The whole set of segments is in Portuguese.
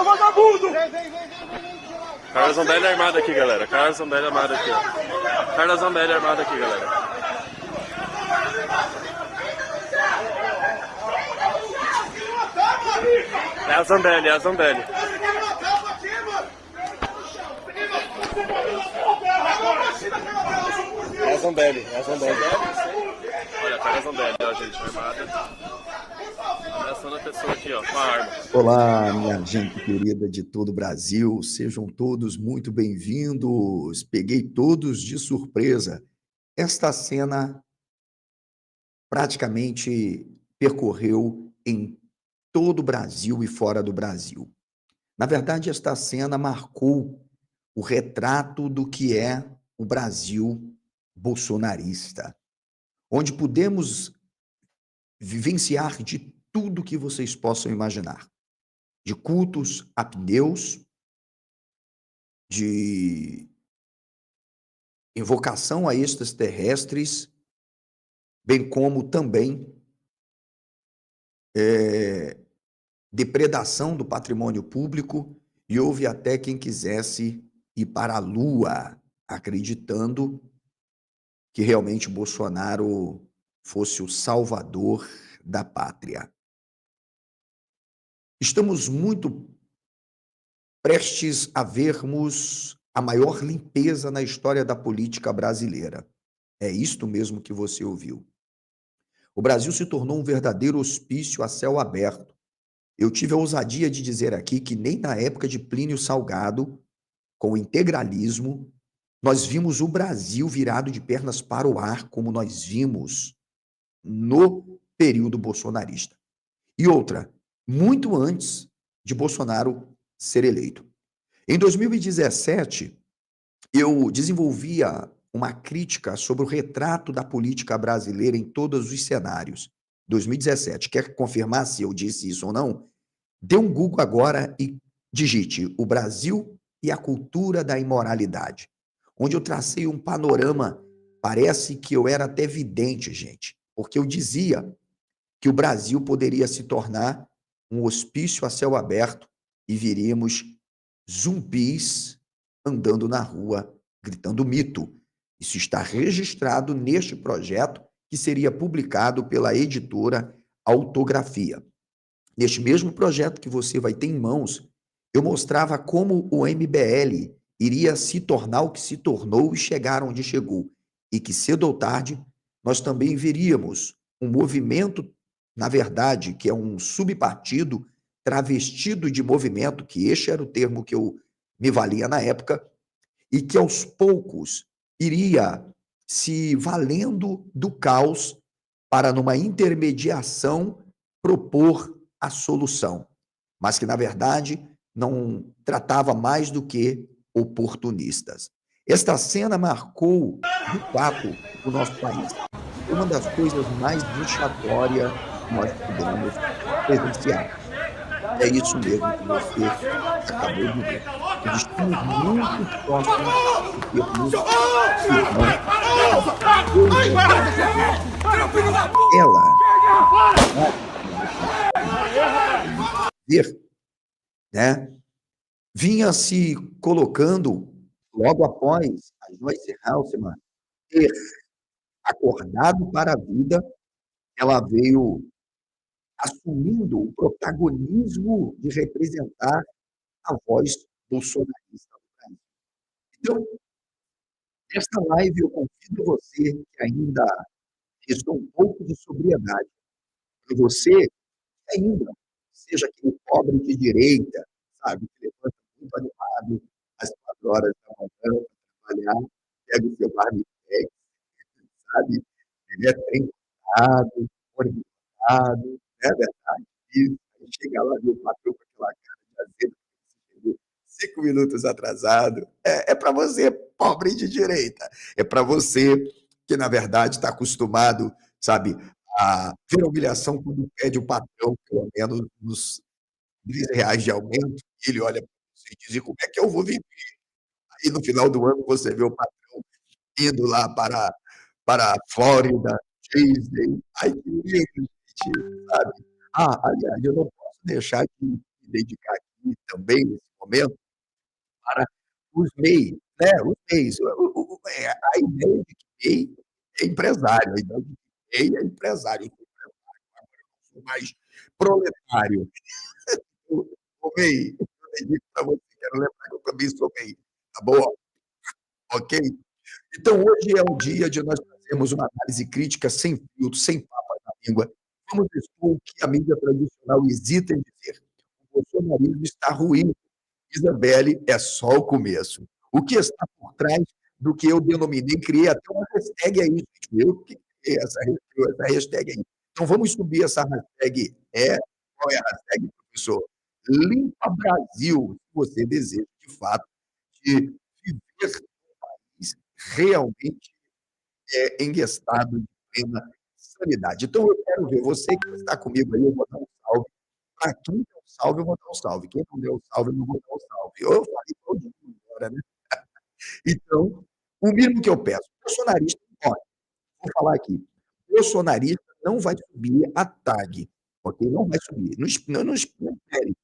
Vagabundo! Carla Zambelli armada aqui, galera. Carla Zambelli armada aqui, ó. Carla Zambelli armada aqui, galera. É a Zambelli, é a Zambelli. É a Zambelli, é a Zambelli. Olha, Carla Zambelli, ó, gente, armada. Abraçando a pessoa aqui, ó, com a arma. Olá, minha gente querida de todo o Brasil, sejam todos muito bem-vindos. Peguei todos de surpresa. Esta cena praticamente percorreu em todo o Brasil e fora do Brasil. Na verdade, esta cena marcou o retrato do que é o Brasil bolsonarista, onde podemos vivenciar de tudo que vocês possam imaginar, de cultos a pneus, de invocação a extraterrestres, bem como também depredação do patrimônio público, e houve até quem quisesse ir para a Lua, acreditando que realmente Bolsonaro fosse o salvador da pátria. Estamos muito prestes a vermos a maior limpeza na história da política brasileira. É isto mesmo que você ouviu. O Brasil se tornou um verdadeiro hospício a céu aberto. Eu tive a ousadia de dizer aqui que nem na época de Plínio Salgado, com o integralismo, nós vimos o Brasil virado de pernas para o ar, como nós vimos no período bolsonarista. E outra, muito antes de Bolsonaro ser eleito. Em 2017, eu desenvolvia uma crítica sobre o retrato da política brasileira em todos os cenários. 2017, quer confirmar se eu disse isso ou não? Dê um Google agora e digite o Brasil e a cultura da imoralidade, onde eu tracei um panorama, parece que eu era até vidente, gente, porque eu dizia que o Brasil poderia se tornar um hospício a céu aberto e viríamos zumbis andando na rua, gritando mito. Isso está registrado neste projeto que seria publicado pela editora Autografia. Neste mesmo projeto que você vai ter em mãos, eu mostrava como o MBL iria se tornar o que se tornou e chegar onde chegou. E que cedo ou tarde nós também veríamos um movimento, na verdade, que é um subpartido travestido de movimento, que este era o termo que eu me valia na época, e que aos poucos iria se valendo do caos para, numa intermediação, propor a solução, mas que, na verdade, não tratava mais do que oportunistas. Esta cena marcou, de fato, o nosso país. Uma das coisas mais vexatórias que nós pudemos presenciar. É isso mesmo que você acabou de ver. Nós estamos muito próximos de termos ela ver, né, vinha se colocando logo após a Joyce Halseman ter acordado para a vida, ela veio assumindo o protagonismo de representar a voz bolsonarista do país. Então, nesta live eu convido você que ainda restou um pouco de sobriedade, para você que ainda seja aquele pobre de direita, sabe, que levanta muito animado às 4 horas da manhã para trabalhar, pega o seu marmitex, sabe, é trem lotado, ônibus lotado, não é verdade? E aí chega lá, vê o patrão com aquela cara de azedo, chegou 5 minutos atrasado. É para você, pobre de direita. É para você que, na verdade, está acostumado, sabe, a ver a humilhação quando pede o patrão, pelo menos, uns R$ 10 de aumento, e ele olha para você e diz: e como é que eu vou viver? Aí, no final do ano, você vê o patrão indo lá para a Flórida, Disney. Ai, que lindo, gente, sabe? Aliás, eu não posso deixar de me dedicar aqui também, nesse momento, para os MEI, né, os MEIs. A ideia de que MEI é empresário, a ideia de que MEI é empresário. Eu sou mais proletário. Ô MEI, eu digo para você, quero lembrar que eu também sou MEI, tá bom? Ok? Então, hoje é um dia de nós fazermos uma análise crítica sem filtro, sem papas na língua. Vamos expor o que a mídia tradicional hesita em dizer. O bolsonarismo está ruim. Isabelle, é só o começo. O que está por trás do que eu denominei, criei até uma hashtag aí, gente. Eu que criei essa hashtag aí. Então, vamos subir essa hashtag. Qual é a hashtag, professor? Limpa Brasil, se você deseja, de fato, de viver realmente em estado de plena sanidade. Então, eu quero ver você que está comigo aí, eu vou dar um salve. Para quem deu salve, eu vou dar um salve. Quem não deu salve, eu não vou dar um salve. Eu falei todo mundo agora, né? Então, o mínimo que eu peço, bolsonarista, olha, vou falar aqui, bolsonarista não vai subir a tag, ok? Não vai subir. Não espere.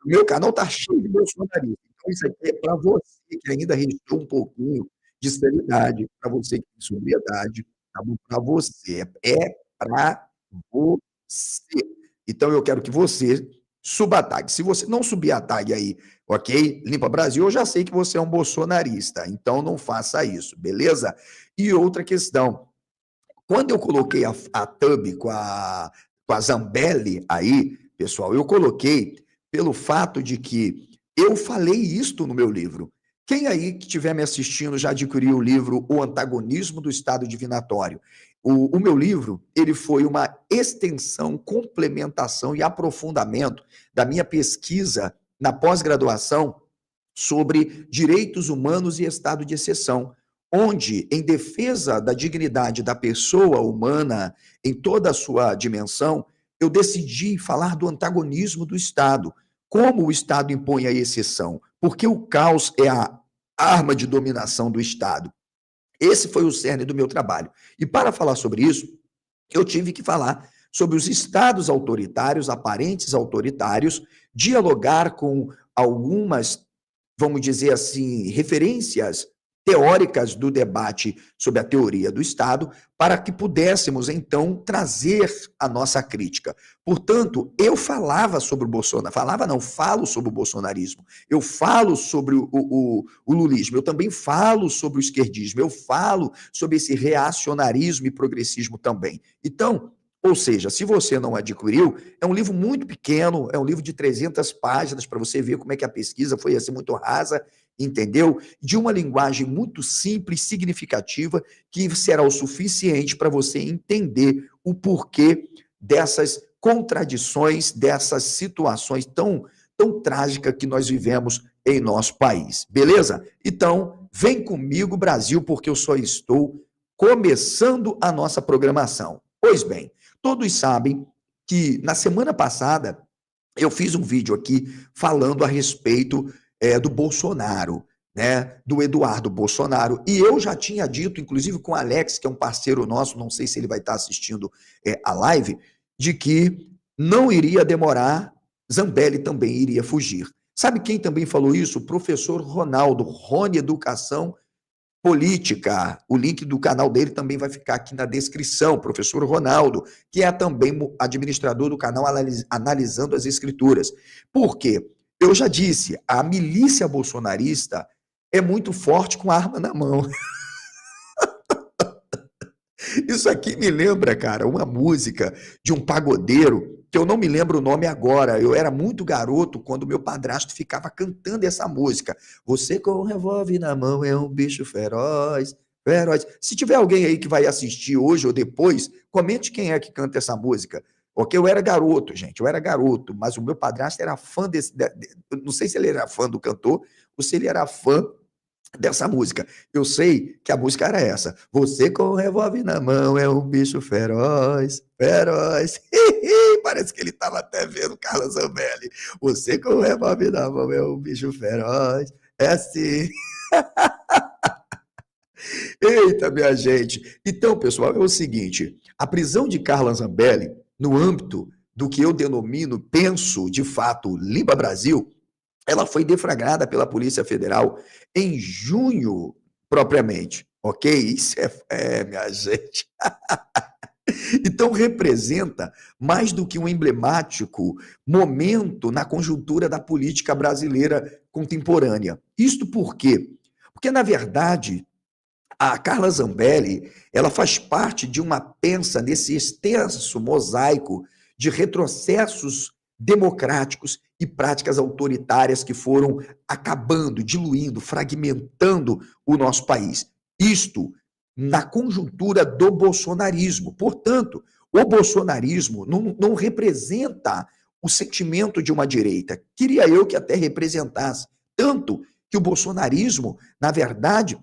O meu canal está cheio de bolsonaristas. Então, isso aqui é para você que ainda restou um pouquinho de seriedade, para você que tem sobriedade, tá bom? Para você. É para você. Então, eu quero que você suba a tag. Se você não subir a tag aí, ok? Limpa Brasil, eu já sei que você é um bolsonarista. Então, não faça isso, beleza? E outra questão. Quando eu coloquei a thumb com a Zambelli aí, pessoal, eu coloquei pelo fato de que eu falei isto no meu livro. Quem aí que estiver me assistindo já adquiriu o livro O Antagonismo do Estado Divinatório? O meu livro, ele foi uma extensão, complementação e aprofundamento da minha pesquisa na pós-graduação sobre direitos humanos e estado de exceção, onde, em defesa da dignidade da pessoa humana em toda a sua dimensão, eu decidi falar do antagonismo do Estado. Como o Estado impõe a exceção? Porque o caos é a arma de dominação do Estado. Esse foi o cerne do meu trabalho. E para falar sobre isso, eu tive que falar sobre os estados autoritários, aparentes autoritários, dialogar com algumas, vamos dizer assim, referências teóricas do debate sobre a teoria do Estado, para que pudéssemos, então, trazer a nossa crítica. Portanto, eu falava sobre o Bolsonaro, falava não, falo sobre o bolsonarismo, eu falo sobre o lulismo, eu também falo sobre o esquerdismo, eu falo sobre esse reacionarismo e progressismo também. Então, ou seja, se você não adquiriu, é um livro muito pequeno, é um livro de 300 páginas, para você ver como é que a pesquisa foi assim muito rasa, entendeu? De uma linguagem muito simples, significativa, que será o suficiente para você entender o porquê dessas contradições, dessas situações tão trágicas que nós vivemos em nosso país. Beleza? Então, vem comigo, Brasil, porque eu só estou começando a nossa programação. Pois bem, todos sabem que na semana passada eu fiz um vídeo aqui falando a respeito do Bolsonaro, né, do Eduardo Bolsonaro, e eu já tinha dito, inclusive com o Alex, que é um parceiro nosso, não sei se ele vai estar assistindo a live, de que não iria demorar, Zambelli também iria fugir. Sabe quem também falou isso? O professor Ronaldo, Rony Educação Política. O link do canal dele também vai ficar aqui na descrição, professor Ronaldo, que é também administrador do canal Analisando as Escrituras. Por quê? Eu já disse, a milícia bolsonarista é muito forte com a arma na mão. Isso aqui me lembra, cara, uma música de um pagodeiro, que eu não me lembro o nome agora. Eu era muito garoto quando meu padrasto ficava cantando essa música. Você com um revólver na mão é um bicho feroz, feroz. Se tiver alguém aí que vai assistir hoje ou depois, comente quem é que canta essa música. Porque eu era garoto, gente, eu era garoto, mas o meu padrasto era fã não sei se ele era fã do cantor ou se ele era fã dessa música. Eu sei que a música era essa. Você com o revólver na mão é um bicho feroz, feroz. Parece que ele estava até vendo Carla Zambelli. Você com o revólver na mão é um bicho feroz. É assim. Eita, minha gente. Então, pessoal, é o seguinte. A prisão de Carla Zambelli, no âmbito do que eu denomino, penso, de fato, Limpa Brasil, ela foi deflagrada pela Polícia Federal em junho, propriamente, ok? Isso minha gente. Então, representa mais do que um emblemático momento na conjuntura da política brasileira contemporânea. Isto por quê? Porque, na verdade, a Carla Zambelli, ela faz parte de uma peça nesse extenso mosaico de retrocessos democráticos e práticas autoritárias que foram acabando, diluindo, fragmentando o nosso país. Isto na conjuntura do bolsonarismo. Portanto, o bolsonarismo não representa o sentimento de uma direita. Queria eu que até representasse. Tanto que o bolsonarismo, na verdade,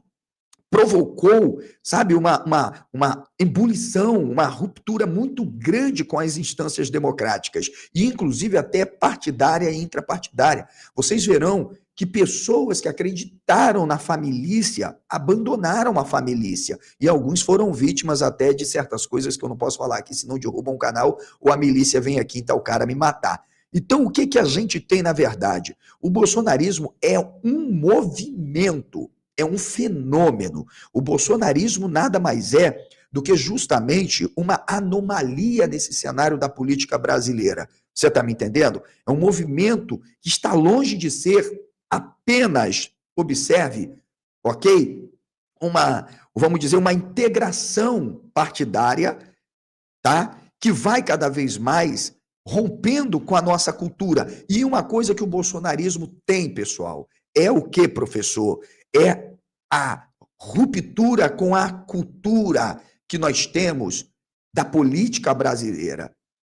provocou, sabe, uma ebulição, uma ruptura muito grande com as instâncias democráticas, e inclusive até partidária e intrapartidária. Vocês verão que pessoas que acreditaram na família abandonaram a família, e alguns foram vítimas até de certas coisas que eu não posso falar aqui, senão derrubam o canal, ou a milícia vem aqui e tá o cara me matar. Então, o que a gente tem na verdade? O bolsonarismo é um movimento, é um fenômeno. O bolsonarismo nada mais é do que justamente uma anomalia nesse cenário da política brasileira. Você está me entendendo? É um movimento que está longe de ser apenas, observe, ok? Vamos dizer, uma integração partidária, tá? Que vai cada vez mais rompendo com a nossa cultura. E uma coisa que o bolsonarismo tem, pessoal, é o que, professor? É a ruptura com a cultura que nós temos da política brasileira.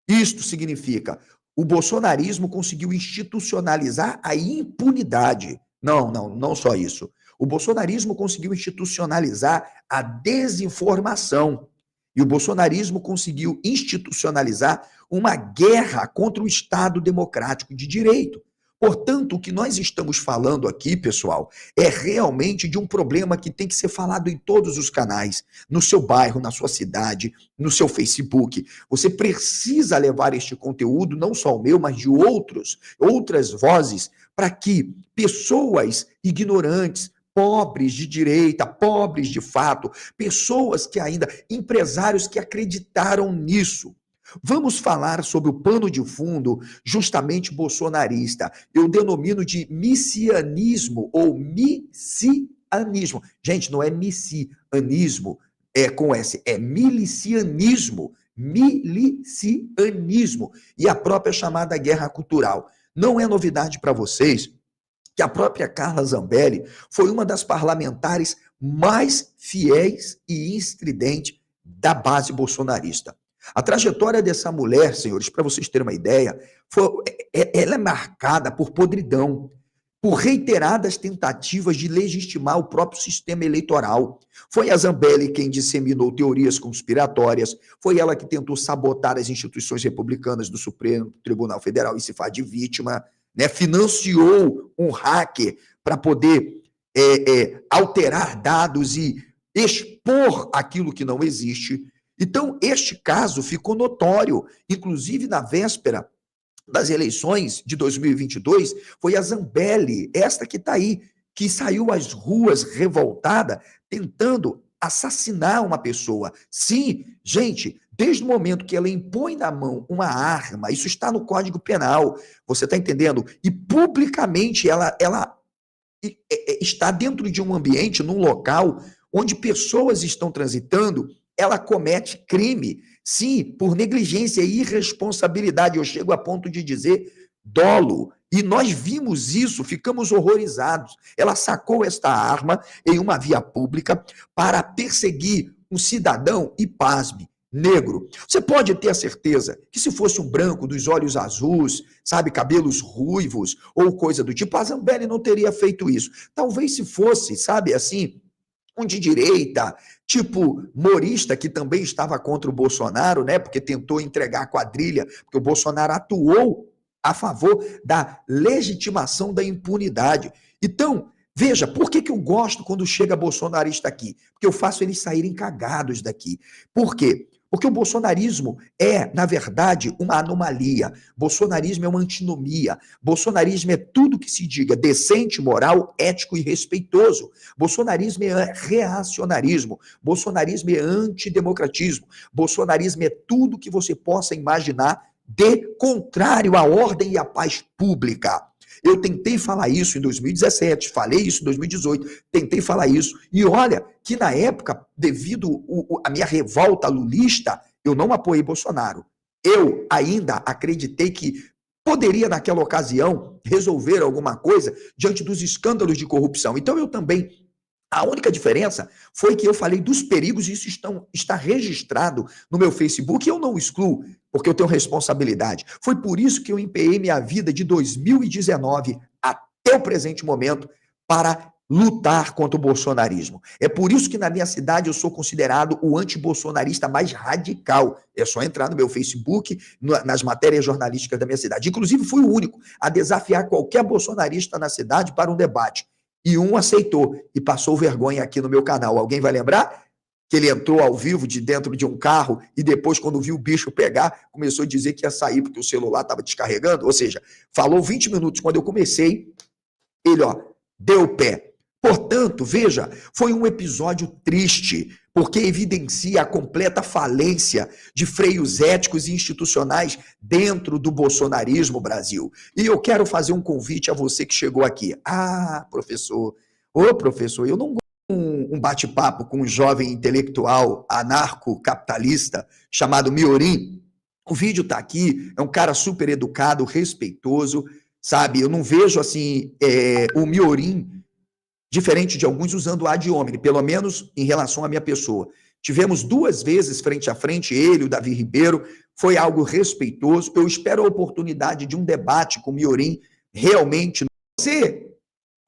Isto significa, o bolsonarismo conseguiu institucionalizar a impunidade. Não só isso. O bolsonarismo conseguiu institucionalizar a desinformação. E o bolsonarismo conseguiu institucionalizar uma guerra contra o Estado democrático de direito. Portanto, o que nós estamos falando aqui, pessoal, é realmente de um problema que tem que ser falado em todos os canais, no seu bairro, na sua cidade, no seu Facebook. Você precisa levar este conteúdo, não só o meu, mas de outras vozes, para que pessoas ignorantes, pobres de direita, pobres de fato, pessoas que ainda, empresários que acreditaram nisso. Vamos falar sobre o pano de fundo justamente bolsonarista. Eu denomino de missianismo ou missianismo. Gente, não é missianismo, é com S, é milicianismo. Milicianismo. E a própria chamada guerra cultural. Não é novidade para vocês que a própria Carla Zambelli foi uma das parlamentares mais fiéis e estridentes da base bolsonarista. A trajetória dessa mulher, senhores, para vocês terem uma ideia, ela é marcada por podridão, por reiteradas tentativas de legitimar o próprio sistema eleitoral. Foi a Zambelli quem disseminou teorias conspiratórias, foi ela que tentou sabotar as instituições republicanas do Supremo Tribunal Federal e se faz de vítima, né? Financiou um hacker para poder alterar dados e expor aquilo que não existe. Então, este caso ficou notório, inclusive na véspera das eleições de 2022, foi a Zambelli, esta que está aí, que saiu às ruas revoltada, tentando assassinar uma pessoa. Sim, gente, desde o momento que ela impõe na mão uma arma, isso está no Código Penal, você está entendendo? E publicamente ela está dentro de um ambiente, num local, onde pessoas estão transitando, ela comete crime, sim, por negligência e irresponsabilidade. Eu chego a ponto de dizer dolo. E nós vimos isso, ficamos horrorizados. Ela sacou esta arma em uma via pública para perseguir um cidadão, e pasme, negro. Você pode ter a certeza que se fosse um branco dos olhos azuis, sabe, cabelos ruivos ou coisa do tipo, a Zambelli não teria feito isso. Talvez se fosse, sabe, assim, um de direita, tipo Morista, que também estava contra o Bolsonaro, né? Porque tentou entregar a quadrilha, porque o Bolsonaro atuou a favor da legitimação da impunidade. Então, veja, por que eu gosto quando chega bolsonarista aqui? Porque eu faço eles saírem cagados daqui. Por quê? Porque o bolsonarismo é, na verdade, uma anomalia. Bolsonarismo é uma antinomia. Bolsonarismo é tudo que se diga decente, moral, ético e respeitoso. Bolsonarismo é reacionarismo. Bolsonarismo é antidemocratismo. Bolsonarismo é tudo que você possa imaginar de contrário à ordem e à paz pública. Eu tentei falar isso em 2017, falei isso em 2018, tentei falar isso. E olha que na época, devido à minha revolta lulista, eu não apoiei Bolsonaro. Eu ainda acreditei que poderia, naquela ocasião, resolver alguma coisa diante dos escândalos de corrupção. Então eu também... A única diferença foi que eu falei dos perigos e isso está registrado no meu Facebook e eu não excluo, porque eu tenho responsabilidade. Foi por isso que eu empenhei minha vida de 2019 até o presente momento para lutar contra o bolsonarismo. É por isso que na minha cidade eu sou considerado o antibolsonarista mais radical. É só entrar no meu Facebook, nas matérias jornalísticas da minha cidade. Inclusive fui o único a desafiar qualquer bolsonarista na cidade para um debate. E um aceitou e passou vergonha aqui no meu canal. Alguém vai lembrar? Que ele entrou ao vivo de dentro de um carro e depois, quando viu o bicho pegar, começou a dizer que ia sair porque o celular estava descarregando. Ou seja, falou 20 minutos. Quando eu comecei, ele, deu o pé. Portanto, veja, foi um episódio triste, porque evidencia a completa falência de freios éticos e institucionais dentro do bolsonarismo Brasil. E eu quero fazer um convite a você que chegou aqui. Professor, eu não gosto de um bate-papo com um jovem intelectual anarcocapitalista chamado Miorim. O vídeo está aqui, é um cara super educado, respeitoso, sabe? Eu não vejo, assim, o Miorim diferente de alguns usando ad hominem, pelo menos em relação à minha pessoa. Tivemos 2 vezes frente a frente, ele e o Davi Ribeiro, foi algo respeitoso. Eu espero a oportunidade de um debate com o Miorim, realmente. Você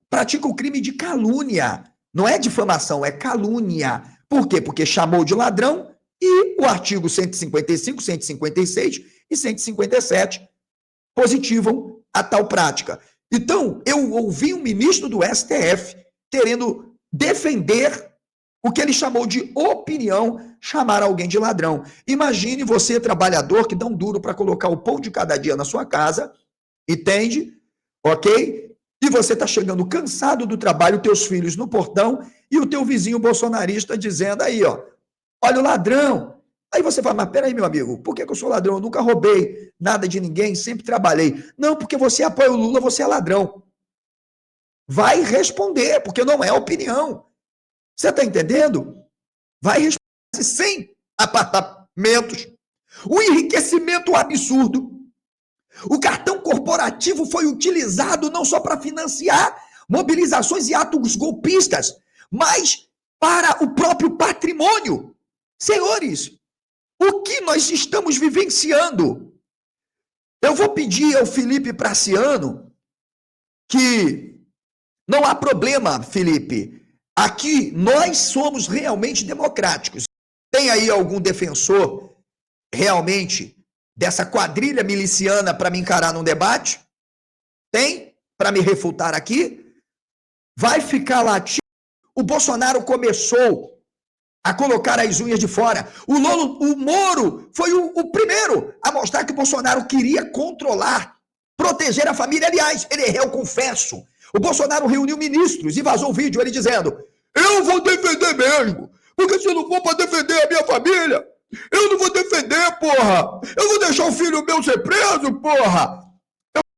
pratica o crime de calúnia, não é difamação, é calúnia. Por quê? Porque chamou de ladrão e o artigo 155, 156 e 157 positivam a tal prática. Então, eu ouvi um ministro do STF querendo defender o que ele chamou de opinião, chamar alguém de ladrão. Imagine você, trabalhador, que dá um duro para colocar o pão de cada dia na sua casa, entende? Ok? E você está chegando cansado do trabalho, teus filhos no portão, e o teu vizinho bolsonarista dizendo aí, olha o ladrão. Aí você fala, mas peraí, meu amigo, por que eu sou ladrão? Eu nunca roubei nada de ninguém, sempre trabalhei. Não, porque você apoia o Lula, você é ladrão. Vai responder, porque não é opinião. Você está entendendo? Vai responder 100 apartamentos. O enriquecimento absurdo. O cartão corporativo foi utilizado não só para financiar mobilizações e atos golpistas, mas para o próprio patrimônio. Senhores, o que nós estamos vivenciando? Eu vou pedir ao Felipe Praciano que não há problema, Felipe. Aqui nós somos realmente democráticos. Tem aí algum defensor realmente dessa quadrilha miliciana para me encarar num debate? Tem? Para me refutar aqui? Vai ficar latindo. O Bolsonaro começou a colocar as unhas de fora. O Moro foi o primeiro a mostrar que o Bolsonaro queria controlar, proteger a família. Aliás, ele é réu, confesso. O Bolsonaro reuniu ministros e vazou o vídeo, ele dizendo, eu vou defender mesmo, porque se eu não for para defender a minha família, eu não vou defender, porra. Eu vou deixar o filho meu ser preso, porra.